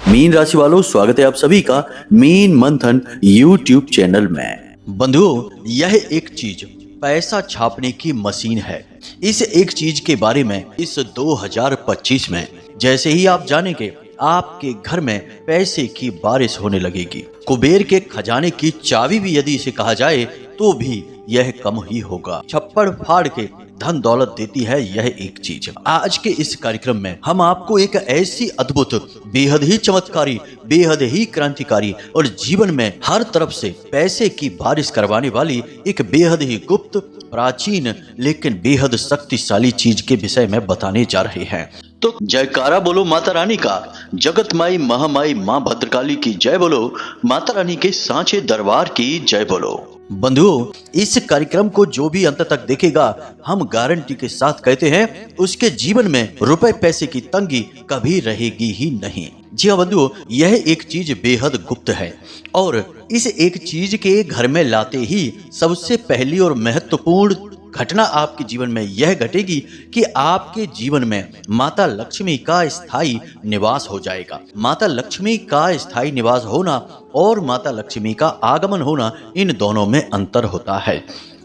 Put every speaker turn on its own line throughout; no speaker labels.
Mean राशि वालों, स्वागत है आप सभी का मीन मंथन यूट्यूब चैनल में।
बंधुओं, यह एक चीज पैसा छापने की मशीन है। इस एक चीज के बारे में इस 2025 में जैसे ही आप जानेंगे, आपके घर में पैसे की बारिश होने लगेगी। कुबेर के खजाने की चाबी भी यदि इसे कहा जाए तो भी यह कम ही होगा। छप्पड़ फाड़ के धन दौलत देती है यह एक चीज। आज के इस कार्यक्रम में हम आपको एक ऐसी अद्भुत, बेहद ही चमत्कारी, बेहद ही क्रांतिकारी और जीवन में हर तरफ से पैसे की बारिश करवाने वाली एक बेहद ही गुप्त, प्राचीन लेकिन बेहद शक्तिशाली चीज के विषय में बताने जा रहे हैं। तो जयकारा बोलो माता रानी का, जगत माई महामाई माँ भद्रकाली की जय बोलो, माता रानी के सांचे दरबार की जय बोलो। बंधुओं, इस कार्यक्रम को जो भी अंत तक देखेगा, हम गारंटी के साथ कहते हैं उसके जीवन में रुपए पैसे की तंगी कभी रहेगी ही नहीं। जी हाँ बंधुओं, यह एक चीज बेहद गुप्त है और इस एक चीज के घर में लाते ही सबसे पहली और महत्वपूर्ण घटना आपके जीवन में यह घटेगी कि आपके जीवन में माता लक्ष्मी का स्थायी निवास हो जाएगा। माता लक्ष्मी का स्थायी निवास होना और माता लक्ष्मी का आगमन होना, इन दोनों में अंतर होता है।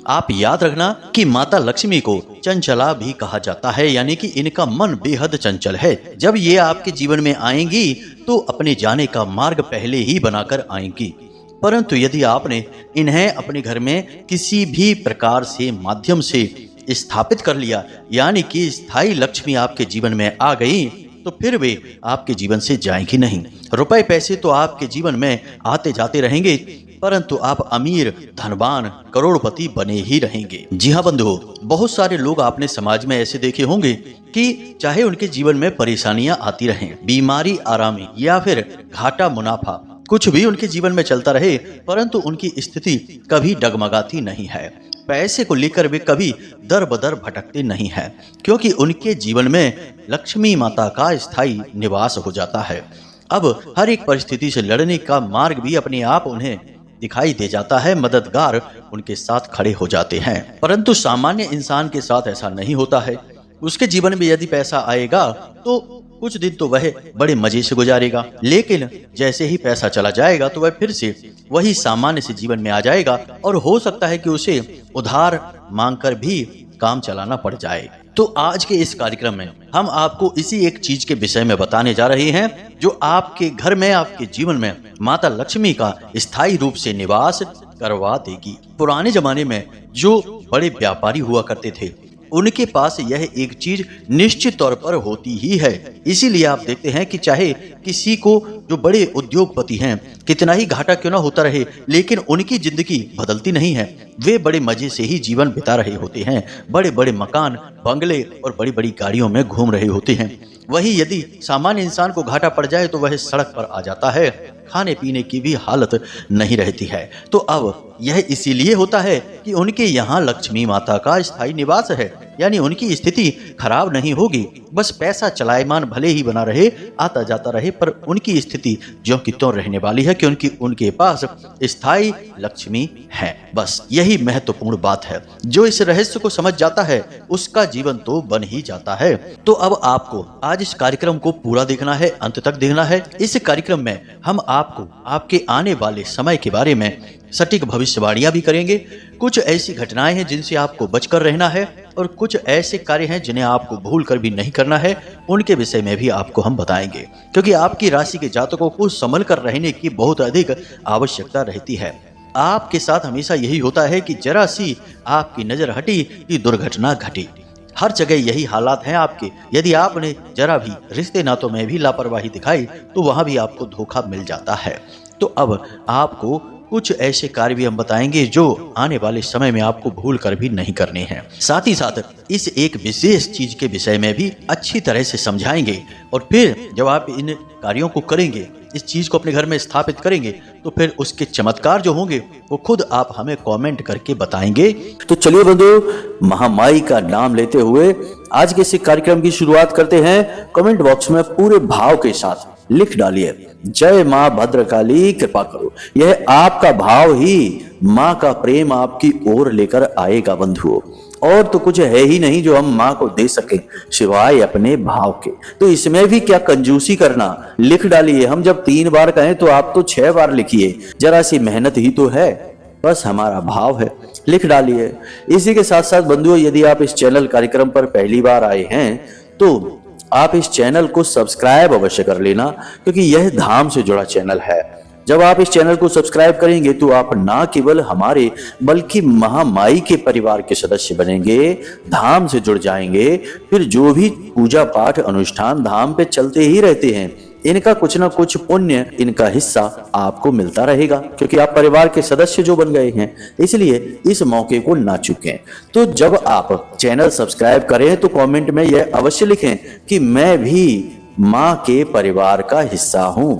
आप याद रखना कि माता लक्ष्मी को चंचला भी कहा जाता है, यानी कि इनका मन बेहद चंचल है। जब ये आपके जीवन में आएंगी तो अपने जाने का मार्ग पहले ही बनाकर आएंगी, परंतु यदि आपने इन्हें अपने घर में किसी भी प्रकार से माध्यम से स्थापित कर लिया, यानी कि स्थायी लक्ष्मी आपके जीवन में आ गई, तो फिर वे आपके जीवन से जाएंगी नहीं। रुपए पैसे तो आपके जीवन में आते जाते रहेंगे, परंतु आप अमीर, धनवान, करोड़पति बने ही रहेंगे। जी हाँ बंधुओं, बहुत सारे लोग आपने समाज में ऐसे देखे होंगे कि चाहे उनके जीवन में परेशानियां आती रहें, बीमारी आरामी या फिर घाटा मुनाफा, कुछ भी उनके जीवन में चलता रहे, परंतु उनकी स्थिति कभी डगमगाती नहीं है। पैसे को लेकर वे कभी दर बदर भटकते नहीं हैं, क्योंकि उनके जीवन में लक्ष्मी माता का स्थायी निवास हो जाता है। अब हर एक परिस्थिति से लड़ने का मार्ग भी अपने आप उन्हें दिखाई दे जाता है, मददगार उनके साथ खड़े हो जाते हैं। परंतु सामान्य इंसान के साथ ऐसा नहीं होता है। उसके जीवन में यदि पैसा आएगा तो कुछ दिन तो वह बड़े मजे से गुजारेगा, लेकिन जैसे ही पैसा चला जाएगा तो वह फिर से वही सामान्य से जीवन में आ जाएगा और हो सकता है कि उसे उधार मांगकर भी काम चलाना पड़ जाए। तो आज के इस कार्यक्रम में हम आपको इसी एक चीज के विषय में बताने जा रहे हैं जो आपके घर में, आपके जीवन में माता लक्ष्मी का स्थायी रूप से निवास करवा देगी। पुराने जमाने में जो बड़े व्यापारी हुआ करते थे, उनके पास यह एक चीज निश्चित तौर पर होती ही है। इसीलिए आप देखते हैं कि चाहे किसी को, जो बड़े उद्योगपति हैं, कितना ही घाटा क्यों ना होता रहे, लेकिन उनकी जिंदगी बदलती नहीं है। वे बड़े मजे से ही जीवन बिता रहे होते हैं, बड़े बड़े मकान, बंगले और बड़ी बड़ी गाड़ियों में घूम रहे होते हैं। वही यदि सामान्य इंसान को घाटा पड़ जाए तो वह सड़क पर आ जाता है, खाने पीने की भी हालत नहीं रहती है। तो अब यह इसीलिए होता है कि उनके यहाँ लक्ष्मी माता का स्थायी निवास है, यानी उनकी स्थिति खराब नहीं होगी। बस पैसा चलायमान भले ही बना रहे, आता जाता रहे, पर उनकी स्थिति ज्यों की त्यों रहने वाली है, क्योंकि उनके पास स्थायी लक्ष्मी है। बस यही महत्वपूर्ण बात है। जो इस रहस्य को समझ जाता है उसका जीवन तो बन ही जाता है। तो अब आपको आज इस कार्यक्रम को पूरा देखना है, अंत तक देखना है। इस कार्यक्रम में हम आपको आपके आने वाले समय के बारे में सटीक भविष्यवाणियां भी करेंगे। कुछ ऐसी घटनाएं हैं जिनसे आपको बचकर रहना है और कुछ ऐसे कार्य हैं जिन्हें आपको भूल कर भी नहीं करना है, उनके विषय में भी आपको हम बताएंगे, क्योंकि आपकी राशि के जातकों को संभल कर रहने की बहुत अधिक आवश्यकता रहती है। आपके साथ हमेशा यही होता है कि जरा सी आपकी नजर हटी कि दुर्घटना घटी। हर जगह यही हालात हैं आपके। यदि आपने जरा भी रिश्ते नातों में भी लापरवाही दिखाई तो वहां भी आपको धोखा मिल जाता है। तो अब आपको कुछ ऐसे कार्य भी हम बताएंगे जो आने वाले समय में आपको भूल कर भी नहीं करने हैं। साथ ही साथ इस एक विशेष चीज के विषय में भी अच्छी तरह से समझाएंगे, और फिर जब आप इन कार्यों को करेंगे, इस चीज को अपने घर में स्थापित करेंगे, तो फिर उसके चमत्कार जो होंगे वो खुद आप हमें कमेंट करके बताएंगे।
तो चलिए बंधु, महामाई का नाम लेते हुए आज के इस कार्यक्रम की शुरुआत करते हैं। कमेंट बॉक्स में पूरे भाव के साथ लिख डालिए, जय माँ भद्रकाली कृपा करो। यह आपका भाव ही माँ का प्रेम आपकी ओर लेकर आएगा बंधुओं। और तो कुछ है ही नहीं जो हम माँ को दे सके सिवाय अपने भाव के। तो इसमें भी क्या कंजूसी करना, लिख डालिए। हम जब 3 बार कहें तो आप तो 6 बार लिखिए, जरा सी मेहनत ही तो है, बस हमारा भाव है, लिख डालिए। इसी के साथ साथ बंधुओं, यदि आप इस चैनल कार्यक्रम पर पहली बार आए हैं तो आप इस चैनल को सब्सक्राइब अवश्य कर लेना, क्योंकि यह धाम से जुड़ा चैनल है। जब आप इस चैनल को सब्सक्राइब करेंगे तो आप ना केवल हमारे बल्कि महामाई के परिवार के सदस्य बनेंगे, धाम से जुड़ जाएंगे। फिर जो भी पूजा पाठ अनुष्ठान धाम पे चलते ही रहते हैं, इनका कुछ ना कुछ पुण्य, इनका हिस्सा आपको मिलता रहेगा, क्योंकि आप परिवार के सदस्य जो बन गए हैं। इसलिए इस मौके को ना चूकें। तो जब आप चैनल सब्सक्राइब करें तो कमेंट में यह अवश्य लिखें कि मैं भी माँ के परिवार का हिस्सा हूं,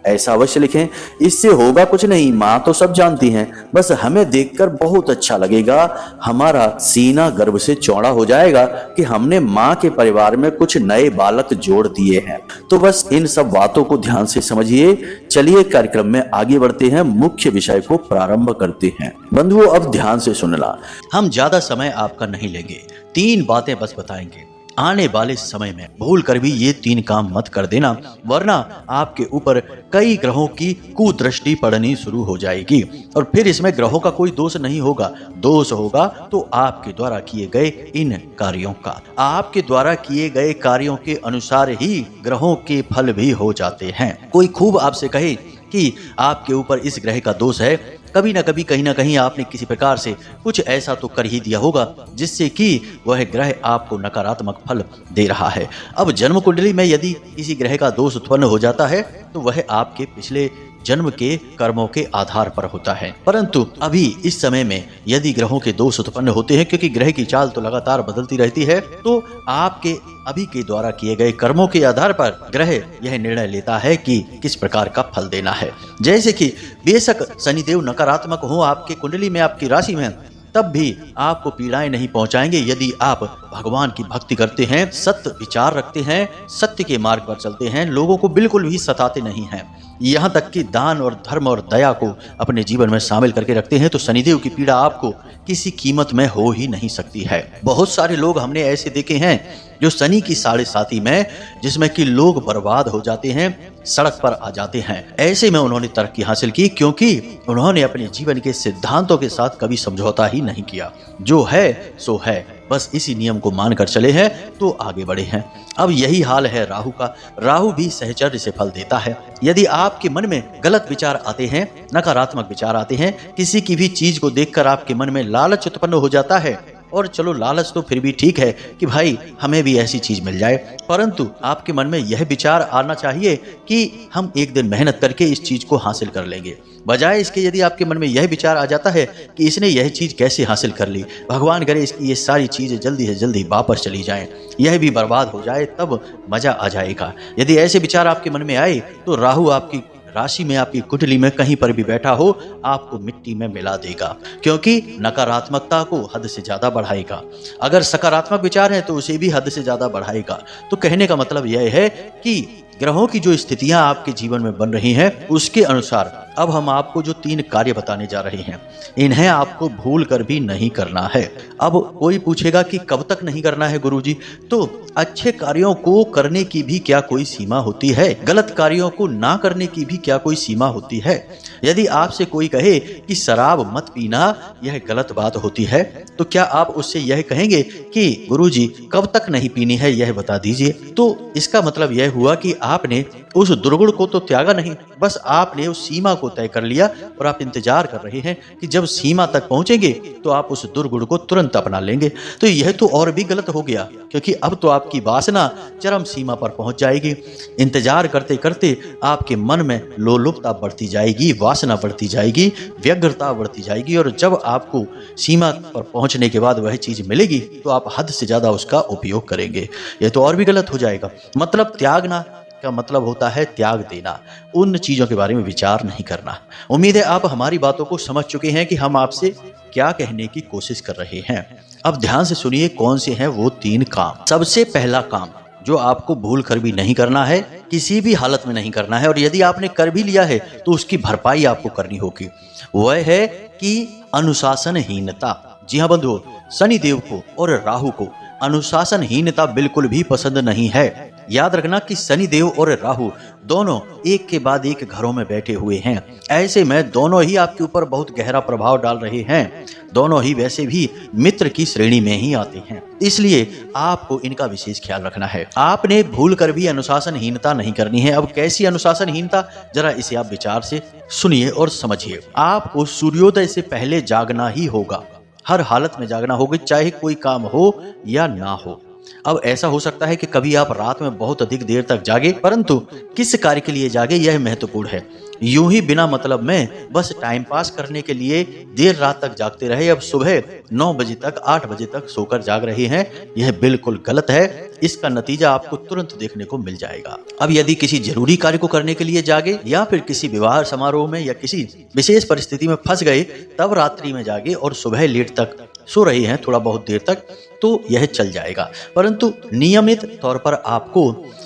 ऐसा अवश्य लिखें। इससे होगा कुछ नहीं, माँ तो सब जानती हैं, बस हमें देखकर बहुत अच्छा लगेगा, हमारा सीना गर्व से चौड़ा हो जाएगा कि हमने माँ के परिवार में कुछ नए बालक जोड़ दिए हैं। तो बस इन सब बातों को ध्यान से समझिए। चलिए कार्यक्रम में आगे बढ़ते हैं, मुख्य विषय को प्रारंभ करते हैं। बंधुओं, अब ध्यान से सुनना।
हम ज्यादा समय आपका नहीं लेंगे, 3 बातें बस बताएंगे। आने वाले समय में भूल कर भी ये 3 काम मत कर देना, वरना आपके ऊपर कई ग्रहों की कुदृष्टि पड़नी शुरू हो जाएगी। और फिर इसमें ग्रहों का कोई दोष नहीं होगा, दोष होगा तो आपके द्वारा किए गए इन कार्यों का। आपके द्वारा किए गए कार्यों के अनुसार ही ग्रहों के फल भी हो जाते हैं। कोई खूब आपसे कहे कि आपके ऊपर इस ग्रह का दोष है, कभी ना कभी कहीं ना कहीं आपने किसी प्रकार से कुछ ऐसा तो कर ही दिया होगा जिससे कि वह ग्रह आपको नकारात्मक फल दे रहा है। अब जन्म कुंडली में यदि किसी ग्रह का दोष उत्पन्न हो जाता है तो वह आपके पिछले जन्म के कर्मों के आधार पर होता है। परंतु अभी इस समय में यदि ग्रहों के दोष उत्पन्न होते हैं, क्योंकि ग्रह की चाल तो लगातार बदलती रहती है, तो आपके अभी के द्वारा किए गए कर्मों के आधार पर ग्रह यह निर्णय लेता है कि किस प्रकार का फल देना है। जैसे कि बेशक शनिदेव नकारात्मक हो आपके कुंडली में, आपकी राशि में, तब भी आपको पीड़ाएं नहीं पहुंचाएंगे यदि आप भगवान की भक्ति करते हैं, सत्य विचार रखते हैं, सत्य के मार्ग पर चलते हैं, लोगों को बिल्कुल भी सताते नहीं हैं, यहाँ तक कि दान और धर्म और दया को अपने जीवन में शामिल करके रखते हैं, तो शनिदेव की पीड़ा आपको किसी कीमत में हो ही नहीं सकती है। बहुत सारे लोग हमने ऐसे देखे हैं जो शनि की 7.5 में, जिसमें कि लोग बर्बाद हो जाते हैं, सड़क पर आ जाते हैं। ऐसे में उन्होंने तरक्की हासिल की क्योंकि उन्होंने अपने जीवन के सिद्धांतों के साथ कभी समझौता ही नहीं किया। जो है सो है, बस इसी नियम को मानकर चले हैं तो आगे बढ़े हैं। अब यही हाल है राहु का। राहु भी सहचर्य से फल देता है। यदि आपके मन में गलत विचार आते हैं, नकारात्मक विचार आते हैं, किसी की भी चीज को देखकर आपके मन में लालच उत्पन्न हो जाता है, और चलो लालच तो फिर भी ठीक है कि भाई हमें भी ऐसी चीज मिल जाए, परंतु आपके मन में यह विचार आना चाहिए कि हम एक दिन मेहनत करके इस चीज को हासिल कर लेंगे। बजाय इसके यदि आपके मन में यह विचार आ जाता है कि इसने यह चीज कैसे हासिल कर ली, भगवान करे इसकी ये सारी चीजें जल्दी से जल्दी वापस चली जाएं, यह भी बर्बाद हो जाए, तब मजा आ जाएगा। यदि ऐसे विचार आपके मन में आए तो राहु आपकी राशि में, आपकी कुंडली में कहीं पर भी बैठा हो, आपको मिट्टी में मिला देगा, क्योंकि नकारात्मकता को हद से ज्यादा बढ़ाएगा। अगर सकारात्मक विचार है तो उसे भी हद से ज्यादा बढ़ाएगा। तो कहने का मतलब यह है कि ग्रहों की जो स्थितियां आपके जीवन में बन रही हैं, उसके अनुसार अब हम आपको जो 3 कार्य बताने जा रहे हैं, इन्हें आपको भूल कर भी नहीं करना है। अब कोई पूछेगा कि कब तक नहीं करना है गुरुजी? तो अच्छे कार्यों को करने की भी क्या कोई सीमा होती है? गलत कार्यों को ना करने की भी क्या कोई सीमा होती है? यदि आपसे कोई कहे कि शराब मत पीना, यह गलत बात होती है, तो क्या आप उससे यह कहेंगे कि गुरुजी कब तक नहीं पीनी है, यह बता दीजिए? तो इसका मतलब यह हुआ कि आपने उस दुर्गुण को तो त्यागा नहीं, बस आपने उस सीमा को तय कर लिया और आप इंतजार कर रहे हैं कि जब सीमा तक पहुंचेंगे तो आप उस दुर्गुण को तुरंत अपना लेंगे। तो यह तो और भी गलत हो गया, क्योंकि अब तो आपकी वासना चरम सीमा पर पहुंच जाएगी। इंतजार करते करते आपके मन में लोलुपता बढ़ती जाएगी, वासना बढ़ती जाएगी, व्यग्रता बढ़ती जाएगी, और जब आपको सीमा पर पहुंचने के बाद वह चीज मिलेगी तो आप हद से ज्यादा उसका उपयोग करेंगे। यह तो और भी गलत हो जाएगा। मतलब त्यागना का मतलब होता है त्याग देना, उन चीजों के बारे में विचार नहीं करना। उम्मीद है आप हमारी बातों को समझ चुके हैं कि हम आपसे क्या कहने की कोशिश कर रहे हैं। अब ध्यान से सुनिए कौन से हैं वो 3 काम। सबसे पहला काम जो आपको भूल कर भी नहीं करना है, किसी भी हालत में नहीं करना है, और यदि आपने कर भी लिया है तो उसकी भरपाई आपको करनी होगी, वह है कि अनुशासनहीनता। जी हाँ बंधुओं, शनि देव को और राहु को अनुशासनहीनता बिल्कुल भी पसंद नहीं है। याद रखना कि शनि देव और राहु दोनों एक के बाद एक घरों में बैठे हुए हैं। ऐसे में दोनों ही आपके ऊपर बहुत गहरा प्रभाव डाल रहे हैं। दोनों ही वैसे भी मित्र की श्रेणी में ही आते हैं, इसलिए आपको इनका विशेष ख्याल रखना है। आपने भूल कर भी अनुशासनहीनता नहीं करनी है। अब कैसी अनुशासनहीनता, जरा इसे आप विचार से सुनिए और समझिए। आपको सूर्योदय से पहले जागना ही होगा, हर हालत में जागना होगा, चाहे कोई काम हो या ना हो। अब ऐसा हो सकता है कि कभी आप रात में बहुत अधिक देर तक जागे, परंतु किस कार्य के लिए जागे यह महत्वपूर्ण है। यूं ही बिना मतलब में बस टाइम पास करने के लिए देर रात तक जागते रहे, अब सुबह 9 बजे तक 8 बजे तक सोकर जाग रहे हैं, यह बिल्कुल गलत है। इसका नतीजा आपको तुरंत देखने को मिल जाएगा। अब यदि किसी जरूरी कार्य को करने के लिए जागे या फिर किसी विवाह समारोह में या किसी विशेष परिस्थिति में फंस गए, तब रात्रि में जागे और सुबह लेट तक सो रहे हैं थोड़ा बहुत देर तक, तो यह चल जाएगा। परंतु नियमित तौर पर आपको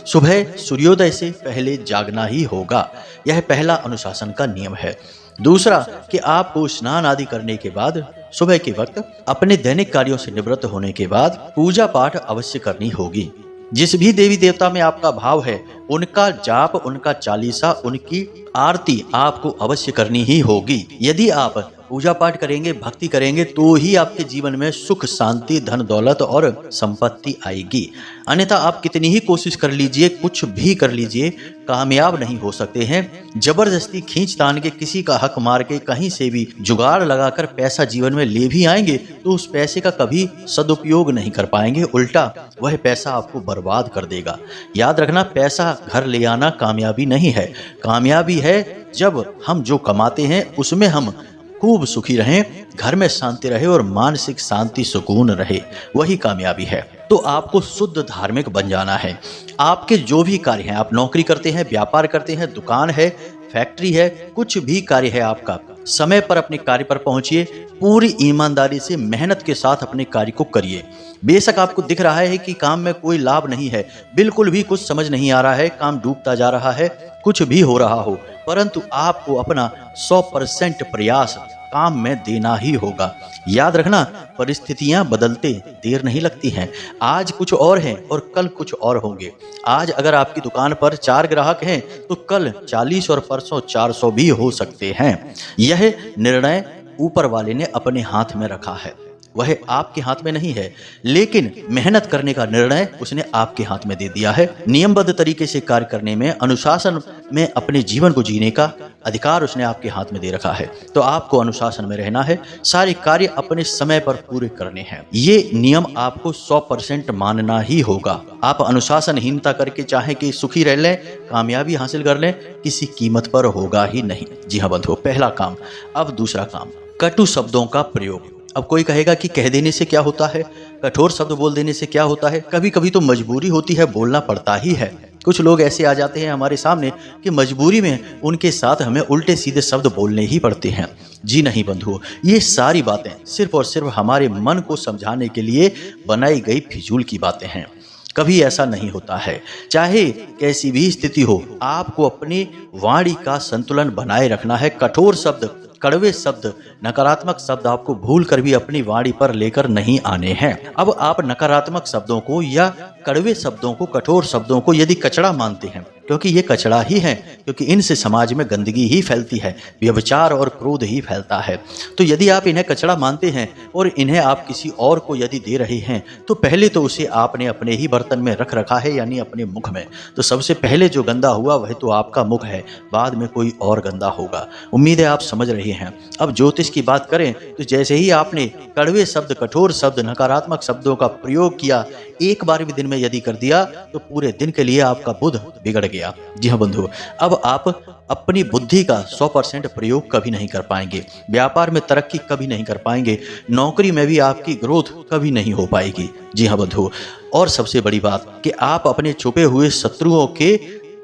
सुबह सूर्योदय से पहले जागना ही होगा। यह पहला अनुशासन का नियम है। दूसरा कि आपको स्नान आदि करने के बाद सुबह के वक्त अपने दैनिक कार्यों से निवृत्त होने के बाद पूजा पाठ अवश्य करनी होगी। जिस भी देवी देवता में आपका भाव है, उनका जाप, उनका चालीसा, उनकी आरती आपको अवश्य करनी ही होगी। यदि आप पूजा पाठ करेंगे, भक्ति करेंगे, तो ही आपके जीवन में सुख, शांति, धन दौलत और संपत्ति आएगी। अन्यथा आप कितनी ही कोशिश कर लीजिए, कुछ भी कर लीजिए, कामयाब नहीं हो सकते हैं। जबरदस्ती खींच तान के, किसी का हक मार के, कहीं से भी जुगाड़ लगाकर पैसा जीवन में ले भी आएंगे तो उस पैसे का कभी सदुपयोग नहीं कर पाएंगे, उल्टा वह पैसा आपको बर्बाद कर देगा। याद रखना, पैसा घर ले आना कामयाबी नहीं है। कामयाबी है जब हम जो कमाते हैं उसमें हम खूब सुखी रहें, घर में शांति रहे और मानसिक शांति सुकून रहे, वही कामयाबी है। तो आपको शुद्ध धार्मिक बन जाना है। आपके जो भी कार्य हैं, आप नौकरी करते हैं, व्यापार करते हैं, दुकान है, फैक्ट्री है, कुछ भी कार्य है आपका, समय पर अपने कार्य पर पहुंचिए, पूरी ईमानदारी से मेहनत के साथ अपने कार्य को करिए। बेशक आपको दिख रहा है कि काम में कोई लाभ नहीं है, बिल्कुल भी कुछ समझ नहीं आ रहा है, काम डूबता जा रहा है, कुछ भी हो रहा हो, परंतु आपको अपना 100% प्रयास काम में देना ही होगा। याद रखना, परिस्थितियां बदलते देर नहीं लगती हैं। आज कुछ और हैं और कल कुछ और होंगे। आज अगर आपकी दुकान पर 4 ग्राहक हैं तो कल 40 और परसों 400 भी हो सकते हैं। यह निर्णय ऊपर वाले ने अपने हाथ में रखा है, वह आपके हाथ में नहीं है, लेकिन मेहनत करने का निर्णय उसने आपके हाथ में दे दिया है। नियमबद्ध तरीके से कार्य करने में, अनुशासन में अपने जीवन को जीने का अधिकार उसने आपके हाथ में दे रखा है। तो आपको अनुशासन में रहना है, सारे कार्य अपने समय पर पूरे करने हैं। ये नियम आपको 100% मानना ही होगा। आप अनुशासनहीनता करके चाहे कि सुखी रह लें, कामयाबी हासिल कर लें, किसी कीमत पर होगा ही नहीं। जी हाँ बंधुओं, पहला काम। अब दूसरा काम, कटु शब्दों का प्रयोग। अब कोई कहेगा कि कह देने से क्या होता है, कठोर शब्द बोल देने से क्या होता है। कभी कभी तो मजबूरी होती है, बोलना पड़ता ही है। कुछ लोग ऐसे आ जाते हैं हमारे सामने कि मजबूरी में उनके साथ हमें उल्टे सीधे शब्द बोलने ही पड़ते हैं। जी नहीं बंधुओं, ये सारी बातें सिर्फ और सिर्फ हमारे मन को समझाने के लिए बनाई गई फिजूल की बातें हैं। कभी ऐसा नहीं होता है। चाहे कैसी भी स्थिति हो, आपको अपनी वाणी का संतुलन बनाए रखना है। कठोर शब्द, कड़वे शब्द, नकारात्मक शब्द आपको भूल कर भी अपनी वाणी पर लेकर नहीं आने हैं। अब आप नकारात्मक शब्दों को या कड़वे शब्दों को, कठोर शब्दों को यदि कचड़ा मानते हैं, क्योंकि ये कचड़ा ही है, क्योंकि इनसे समाज में गंदगी ही फैलती है, व्यभिचार और क्रोध ही फैलता है। तो यदि आप इन्हें कचड़ा मानते हैं और इन्हें आप किसी और को यदि दे रहे हैं, तो पहले तो उसे आपने अपने ही बर्तन में रख रखा है, यानी अपने मुख में। तो सबसे पहले जो गंदा हुआ वह तो आपका मुख है, बाद में कोई और गंदा होगा। उम्मीद है आप समझ रहे हैं। अब ज्योतिष की बात करें तो जैसे ही आपने कड़वे शब्द, कठोर शब्द, नकारात्मक शब्दों का प्रयोग किया, एक बार भी दिन में यदि कर दिया, तो पूरे दिन के लिए आपका बुध बिगड़ गया। जी हाँ बंधु, अब आप अपनी बुद्धि का 100% प्रयोग कभी नहीं कर पाएंगे। व्यापार में तरक्की कभी नहीं कर पाएंगे। नौकरी में भी आपकी ग्रोथ कभी नहीं हो पाएगी। जी हाँ बंधु, और सबसे बड़ी बात कि आप अपने छुपे हुए शत्रुओं के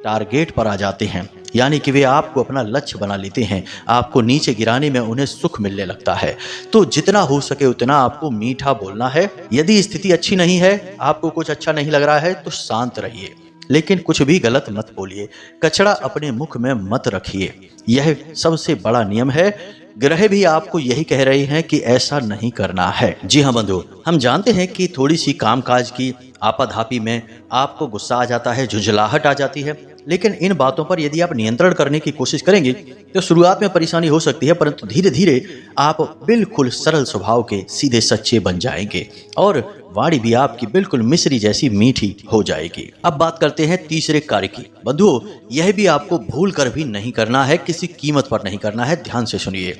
टारगेट पर आ जाते हैं, यानी कि वे आपको अपना लक्ष्य बना लेते हैं। आपको नीचे गिराने में उन्हें सुख मिलने लगता है। तो जितना हो सके उतना आपको मीठा बोलना है। यदि स्थिति अच्छी नहीं है, आपको कुछ अच्छा नहीं लग रहा है, तो शांत रहिए, लेकिन कुछ भी गलत मत बोलिए। कचड़ा अपने मुख में मत रखिए। यह सबसे बड़ा नियम है। ग्रह भी आपको यही कह रहे हैं कि ऐसा नहीं करना है। जी हाँ बंधु, हम जानते हैं कि थोड़ी सी कामकाज की आपाधापी में आपको गुस्सा आ जाता है, झुंझलाहट आ जाती है, लेकिन इन बातों पर यदि आप नियंत्रण करने की कोशिश करेंगे तो शुरुआत में परेशानी हो सकती है, परंतु धीरे धीरे आप बिल्कुल सरल स्वभाव के सीधे सच्चे बन जाएंगे और वाणी भी आपकी बिल्कुल मिश्री जैसी मीठी हो जाएगी। अब बात करते हैं तीसरे कार्य की। बंधुओं, यह भी आपको भूल कर भी नहीं करना है, किसी कीमत पर नहीं करना है। ध्यान से सुनिए,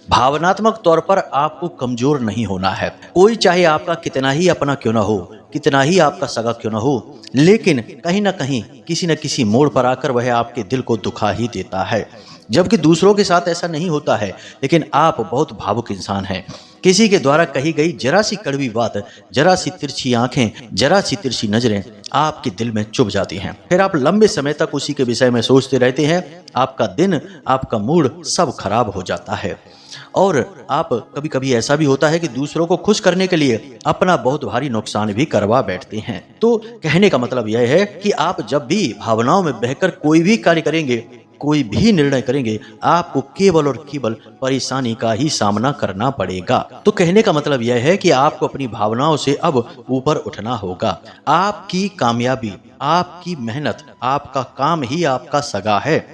भावनात्मक तौर पर आपको कमजोर नहीं होना है। कोई चाहे आपका कितना ही अपना क्यों ना हो, कितना ही आपका सगा क्यों ना हो, लेकिन कहीं ना कहीं किसी न किसी मोड़ पर आकर वह आपके दिल को दुखा ही देता है। जबकि दूसरों के साथ ऐसा नहीं होता है, लेकिन आप बहुत भावुक इंसान हैं। किसी के द्वारा कही गई जरा सी कड़वी बात, जरा सी तिरछी आंखें, जरा सी तिरछी नजरें आपके दिल में चुभ जाती हैं। फिर आप लंबे समय तक उसी के विषय में सोचते रहते हैं। आपका दिन, आपका मूड सब खराब हो जाता है। और आप कभी कभी ऐसा भी होता है कि दूसरों को खुश करने के लिए अपना बहुत भारी नुकसान भी करवा बैठते हैं। तो कहने का मतलब यह है कि आप जब भी भावनाओं में बहकर कोई भी कार्य करेंगे, कोई भी निर्णय करेंगे, आपको केवल और केवल परेशानी का ही सामना करना पड़ेगा। तो कहने का मतलब यह है कि आपको अपनी भावनाओं से अब ऊपर उठना होगा। आपकी कामयाबी, आपकी मेहनत, आपका काम ही आपका सगा है।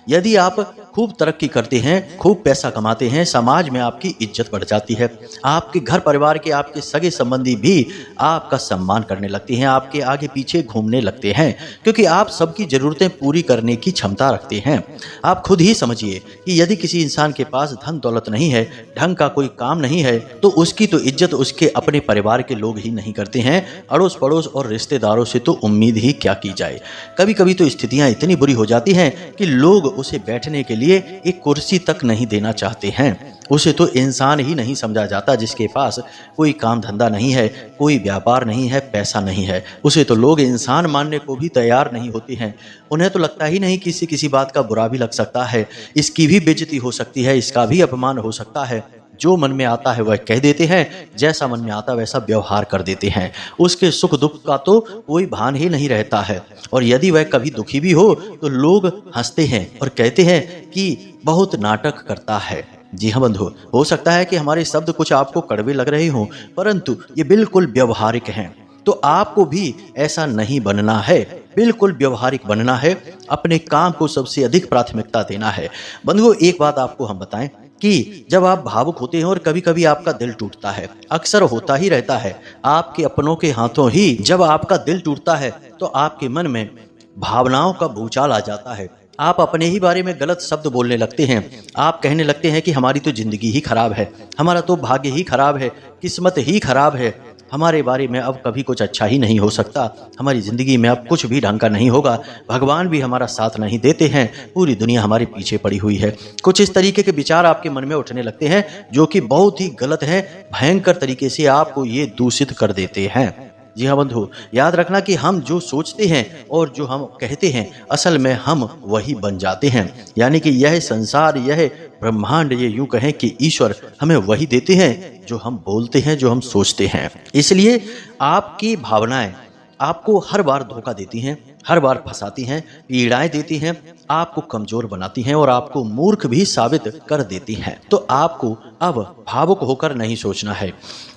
यदि आप खूब तरक्की करते हैं, खूब पैसा कमाते हैं, समाज में आपकी इज्जत बढ़ जाती है। आपके घर परिवार के, आपके सगे संबंधी भी आपका सम्मान करने लगते हैं, आपके आगे पीछे घूमने लगते हैं, क्योंकि आप सबकी जरूरतें पूरी करने की क्षमता रखते हैं। आप खुद ही समझिए कि यदि किसी इंसान के पास धन दौलत नहीं है, ढंग का कोई काम नहीं है, तो उसकी तो इज्जत उसके अपने परिवार के लोग ही नहीं करते हैं। अड़ोस पड़ोस और रिश्तेदारों से तो उम्मीद ही क्या की जाए। कभी कभी तो स्थितियां इतनी बुरी हो जाती हैं कि लोग उसे बैठने के लिए एक कुर्सी तक नहीं देना चाहते हैं। उसे तो इंसान ही नहीं समझा जाता, जिसके पास कोई काम धंधा नहीं है, कोई व्यापार नहीं है, पैसा नहीं है। उसे तो लोग इंसान मानने को भी तैयार नहीं होते हैं। उन्हें तो लगता ही नहीं कि किसी बात का बुरा भी लग सकता है, इसकी भी बेइज्जती हो सकती है, इसका भी अपमान हो सकता है। जो मन में आता है वह कह देते हैं, जैसा मन में आता वैसा व्यवहार कर देते हैं। उसके सुख दुख का तो कोई भान ही नहीं रहता है। और यदि वह कभी दुखी भी हो तो लोग हंसते हैं और कहते हैं कि बहुत नाटक करता है। जी हाँ बंधु, हो सकता है कि हमारे शब्द कुछ आपको कड़वे लग रहे हों, परंतु ये बिल्कुल व्यवहारिक हैं। तो आपको भी ऐसा नहीं बनना है, बिल्कुल व्यवहारिक बनना है। अपने काम को सबसे अधिक प्राथमिकता देना है। बंधुओं, एक बात आपको हम बताएं कि जब आप भावुक होते हैं और कभी कभी आपका दिल टूटता है, अक्सर होता ही रहता है, आपके अपनों के हाथों ही जब आपका दिल टूटता है तो आपके मन में भावनाओं का भूचाल आ जाता है। आप अपने ही बारे में गलत शब्द बोलने लगते हैं। आप कहने लगते हैं कि हमारी तो जिंदगी ही खराब है, हमारा तो भाग्य ही खराब है, किस्मत ही खराब है, हमारे बारे में अब कभी कुछ अच्छा ही नहीं हो सकता, हमारी ज़िंदगी में अब कुछ भी ढंग का नहीं होगा, भगवान भी हमारा साथ नहीं देते हैं, पूरी दुनिया हमारे पीछे पड़ी हुई है। कुछ इस तरीके के विचार आपके मन में उठने लगते हैं, जो कि बहुत ही गलत है, भयंकर तरीके से आपको ये दूषित कर देते हैं। जी हाँ बंधु, याद रखना कि हम जो सोचते हैं और जो हम कहते हैं, असल में हम वही बन जाते हैं। यानी कि यह संसार, यह ब्रह्मांड, ये यूं कहें कि ईश्वर हमें वही देते हैं जो हम बोलते हैं, जो हम सोचते हैं। इसलिए आपकी भावनाएं आपको हर बार धोखा देती हैं, हर बार फंसाती हैं, पीड़ाएं देती हैं, आपको कमजोर बनाती हैं और आपको मूर्ख भी साबित कर देती हैं। तो आपको अब भावुक होकर नहीं सोचना है।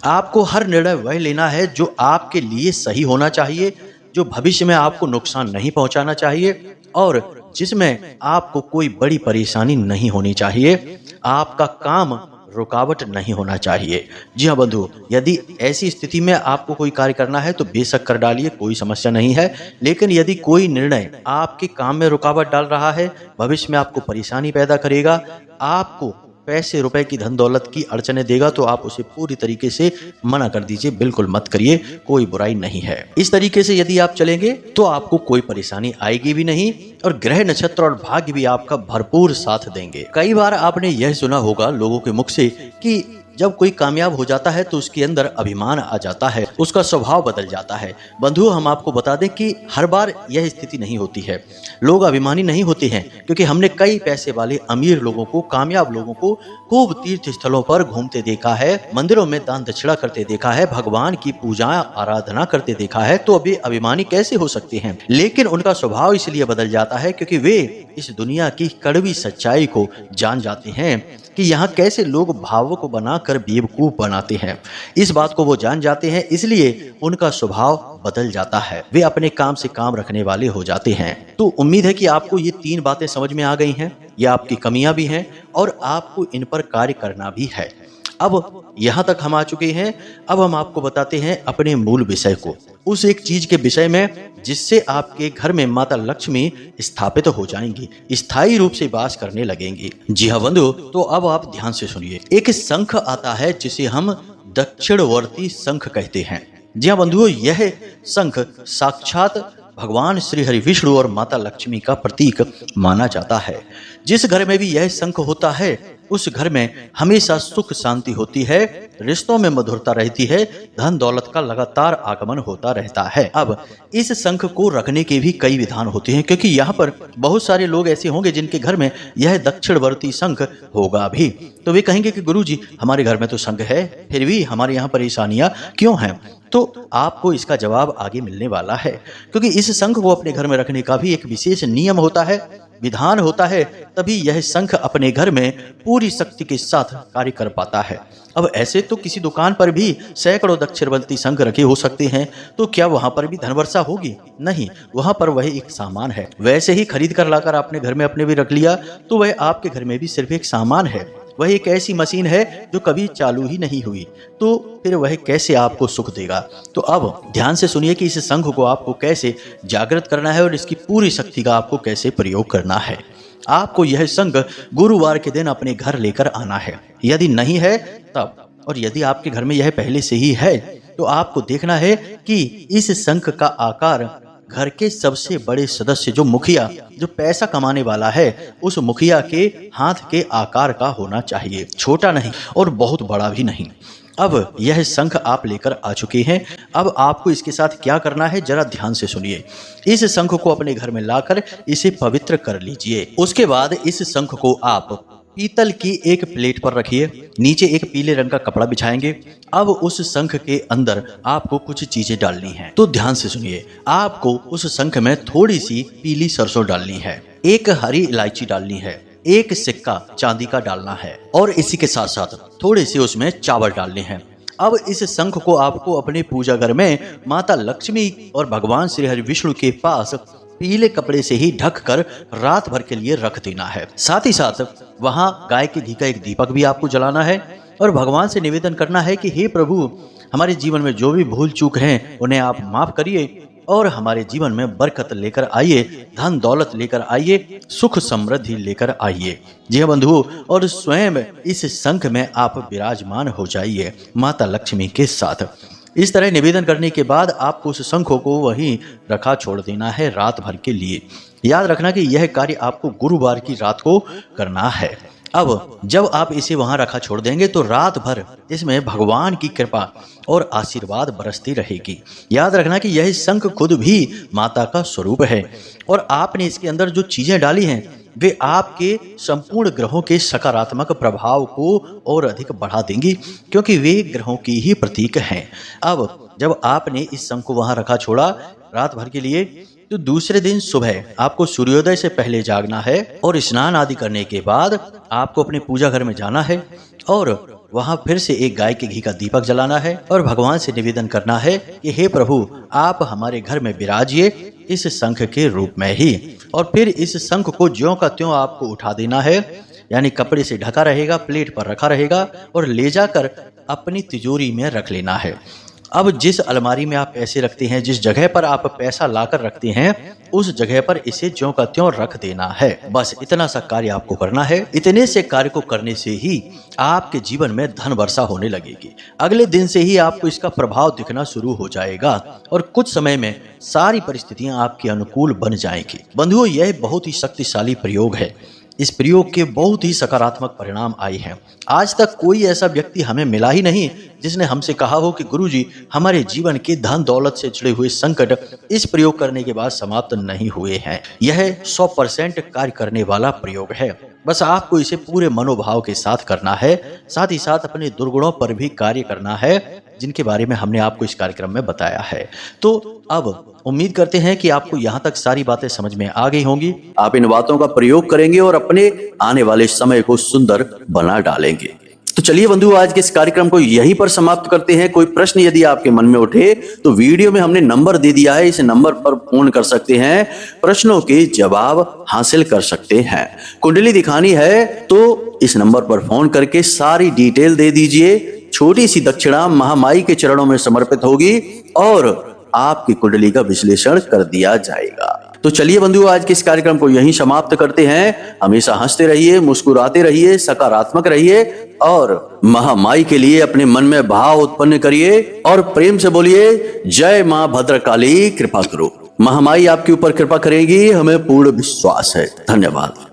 आपको हर निर्णय वह लेना है जो आपके लिए सही होना चाहिए, जो भविष्य में आपको नुकसान नहीं पहुंचाना चाहिए और जिसमें आपको कोई बड़ी परेशानी नहीं होनी चाहिए। आपका काम रुकावट नहीं होना चाहिए। जी हाँ बंधु, यदि ऐसी स्थिति में आपको कोई कार्य करना है तो बेशक कर डालिए, कोई समस्या नहीं है। लेकिन यदि कोई निर्णय आपके काम में रुकावट डाल रहा है, भविष्य में आपको परेशानी पैदा करेगा, आपको पैसे रुपए की धन दौलत की अड़चने देगा, तो आप उसे पूरी तरीके से मना कर दीजिए, बिल्कुल मत करिए, कोई बुराई नहीं है। इस तरीके से यदि आप चलेंगे तो आपको कोई परेशानी आएगी भी नहीं और ग्रह नक्षत्र और भाग्य भी आपका भरपूर साथ देंगे। कई बार आपने यह सुना होगा लोगों के मुख से कि जब कोई कामयाब हो जाता है तो उसके अंदर अभिमान आ जाता है, उसका स्वभाव बदल जाता है। बंधुओं, हम आपको बता दें कि हर बार यह स्थिति नहीं होती है। लोग अभिमानी नहीं होते हैं, क्योंकि हमने कई पैसे वाले अमीर लोगों को, कामयाब लोगों को खूब तीर्थ स्थलों पर घूमते देखा है, मंदिरों में दान दक्षिणा करते देखा है, भगवान की पूजा आराधना करते देखा है। तो अभी अभिमानी कैसे हो सकते हैं? लेकिन उनका स्वभाव इसलिए बदल जाता है क्योंकि वे इस दुनिया की कड़वी सच्चाई को जान जाते हैं कि यहाँ कैसे लोग भावों को बनाकर बेवकूफ बनाते हैं। इस बात को वो जान जाते हैं, इसलिए उनका स्वभाव बदल जाता है। वे अपने काम से काम रखने वाले हो जाते हैं। तो उम्मीद है कि आपको ये 3 बातें समझ में आ गई हैं। ये आपकी कमियां भी हैं और आपको इन पर कार्य करना भी है। अब यहाँ तक हम आ चुके हैं। अब हम आपको बताते हैं अपने मूल विषय को, उस एक चीज के विषय में जिससे आपके घर में माता लक्ष्मी स्थापित हो जाएंगी, स्थायी रूप से वास करने लगेंगी। जी हाँ बंधु, तो अब आप ध्यान से सुनिए। एक शंख आता है जिसे हम दक्षिणवर्ती शंख कहते हैं। जी हाँ बंधुओं, यह शंख साक्षात भगवान श्री हरि विष्णु और माता लक्ष्मी का प्रतीक माना जाता है। जिस घर में भी यह शंख होता है उस घर में हमेशा सुख शांति होती है, रिश्तों में मधुरता रहती है, धन दौलत का लगातार आगमन होता रहता है। अब इस शंख को रखने के भी कई विधान होते हैं, क्योंकि यहाँ पर बहुत सारे लोग ऐसे होंगे जिनके घर में यह दक्षिणवर्ती शंख होगा भी। तो वे कहेंगे कि गुरुजी, हमारे घर में तो शंख है, फिर भी हमारे यहाँ परेशानियां क्यों हैं? तो आपको इसका जवाब आगे मिलने वाला है, क्योंकि इस शंख को अपने घर में रखने का भी एक विशेष नियम होता है, विधान होता है। तभी यह शंख अपने घर में पूरी शक्ति के साथ कार्य कर पाता है। अब ऐसे तो किसी दुकान पर भी सैकड़ों दक्षिणवर्ती शंख रखे हो सकते हैं, तो क्या वहां पर भी धनवर्षा होगी? नहीं, वहां पर वह एक सामान है। वैसे ही खरीद कर लाकर आपने घर में अपने भी रख लिया तो वह आपके घर में भी सिर्फ एक सामान है। वह एक ऐसी मशीन है जो कभी चालू ही नहीं हुई, तो फिर वह कैसे आपको सुख देगा? तो अब ध्यान से सुनिए कि इस शंख को आपको कैसे जागृत करना है और इसकी पूरी शक्ति का आपको कैसे प्रयोग करना है। आपको यह शंख गुरुवार के दिन अपने घर लेकर आना है। यदि नहीं है तब, और यदि आपके घर में यह पहले से ही है तो आपको देखना है कि इस शंख का आकार घर के सबसे बड़े सदस्य, जो मुखिया, जो पैसा कमाने वाला है, उस मुखिया के हाथ के आकार का होना चाहिए, छोटा नहीं और बहुत बड़ा भी नहीं। अब यह शंख आप लेकर आ चुके हैं। अब आपको इसके साथ क्या करना है, जरा ध्यान से सुनिए। इस शंख को अपने घर में लाकर इसे पवित्र कर लीजिए। उसके बाद इस शंख को आप पीतल की एक प्लेट पर रखिए, नीचे एक पीले रंग का कपड़ा बिछाएंगे। अब उस शंख के अंदर आपको कुछ चीजें डालनी हैं, तो ध्यान से सुनिए। आपको उस शंख में थोड़ी सी पीली सरसों डालनी है, एक हरी इलायची डालनी है, एक सिक्का चांदी का डालना है, और इसी के साथ साथ थोड़े से उसमें चावल डालने हैं। अब इस शंख को आपको अपने पूजा घर में माता लक्ष्मी और भगवान श्री हरि विष्णु के पास पीले कपड़े से ही ढक कर रात भर के लिए रख देना है। साथ ही साथ वहां गाय के घी का एक दीपक भी आपको जलाना है और भगवान से निवेदन करना है कि हे प्रभु, हमारे जीवन में जो भी भूल चूक हैं उन्हें आप माफ करिए और हमारे जीवन में बरकत लेकर आइए, धन दौलत लेकर आइए, सुख समृद्धि लेकर आइए। जी हाँ बंधुओं, और स्वयं इस शंख में आप विराजमान हो जाइए माता लक्ष्मी के साथ। इस तरह निवेदन करने के बाद आपको उस शंख को वहीं रखा छोड़ देना है रात भर के लिए। याद रखना कि यह कार्य आपको गुरुवार की रात को करना है। अब जब आप इसे वहां रखा छोड़ देंगे तो रात भर इसमें भगवान की कृपा और आशीर्वाद बरसती रहेगी। याद रखना कि यह शंख खुद भी माता का स्वरूप है और आपने इसके अंदर जो चीजें डाली हैं वे आपके संपूर्ण ग्रहों के सकारात्मक प्रभाव को और अधिक बढ़ा देंगी, क्योंकि वे ग्रहों की ही प्रतीक हैं। अब जब आपने इस शंख को वहां रखा छोड़ा रात भर के लिए, तो दूसरे दिन सुबह आपको सूर्योदय से पहले जागना है और स्नान आदि करने के बाद आपको अपने पूजा घर में जाना है और वहां फिर से एक गाय के घी का दीपक जलाना है और भगवान से निवेदन करना है कि हे प्रभु, आप हमारे घर में विराजिए इस शंख के रूप में ही। और फिर इस शंख को ज्यों का त्यों आपको उठा देना है, यानी कपड़े से ढका रहेगा, प्लेट पर रखा रहेगा और ले जाकर अपनी तिजोरी में रख लेना है। अब जिस अलमारी में आप पैसे रखते हैं, जिस जगह पर आप पैसा लाकर रखते हैं, उस जगह पर इसे ज्यों का त्यों रख देना है। बस इतना सा कार्य आपको करना है। इतने से कार्य को करने से ही आपके जीवन में धन वर्षा होने लगेगी। अगले दिन से ही आपको इसका प्रभाव दिखना शुरू हो जाएगा और कुछ समय में सारी परिस्थितियां आपके अनुकूल बन जाएंगी। बंधुओं, यह बहुत ही शक्तिशाली प्रयोग है। इस प्रयोग के बहुत ही सकारात्मक परिणाम आए हैं। आज तक कोई ऐसा व्यक्ति हमें मिला ही नहीं जिसने हमसे कहा हो कि गुरुजी, हमारे जीवन के धन दौलत से जुड़े हुए संकट इस प्रयोग करने के बाद समाप्त नहीं हुए हैं। यह 100% कार्य करने वाला प्रयोग है। बस आपको इसे पूरे मनोभाव के साथ करना है, साथ ही साथ अपने दुर्गुणों पर भी कार्य करना है, जिनके बारे में हमने आपको इस कार्यक्रम में बताया है। तो अब उम्मीद करते हैं कि आपको यहाँ तक सारी बातें समझ में आ गई होंगी।
आप इन बातों का प्रयोग करेंगे और अपने आने वाले समय को सुंदर बना डालेंगे। तो चलिए बंधु, आज के इस कार्यक्रम को यहीं पर समाप्त करते हैं। कोई प्रश्न यदि आपके मन में उठे तो वीडियो में हमने नंबर दे दिया है, इस नंबर पर फोन कर सकते हैं, प्रश्नों के जवाब हासिल कर सकते हैं। कुंडली दिखानी है तो इस नंबर पर फोन करके सारी डिटेल दे दीजिए। छोटी सी दक्षिणा महामाई के चरणों में समर्पित होगी और आपकी कुंडली का विश्लेषण कर दिया जाएगा। तो चलिए बंधु, आज के इस कार्यक्रम को यहीं समाप्त करते हैं। हमेशा हंसते रहिए, मुस्कुराते रहिए, सकारात्मक रहिए और महामाई के लिए अपने मन में भाव उत्पन्न करिए और प्रेम से बोलिए, जय मां भद्रकाली कृपा करो। महामाई आपके ऊपर कृपा करेगी, हमें पूर्ण विश्वास है। धन्यवाद।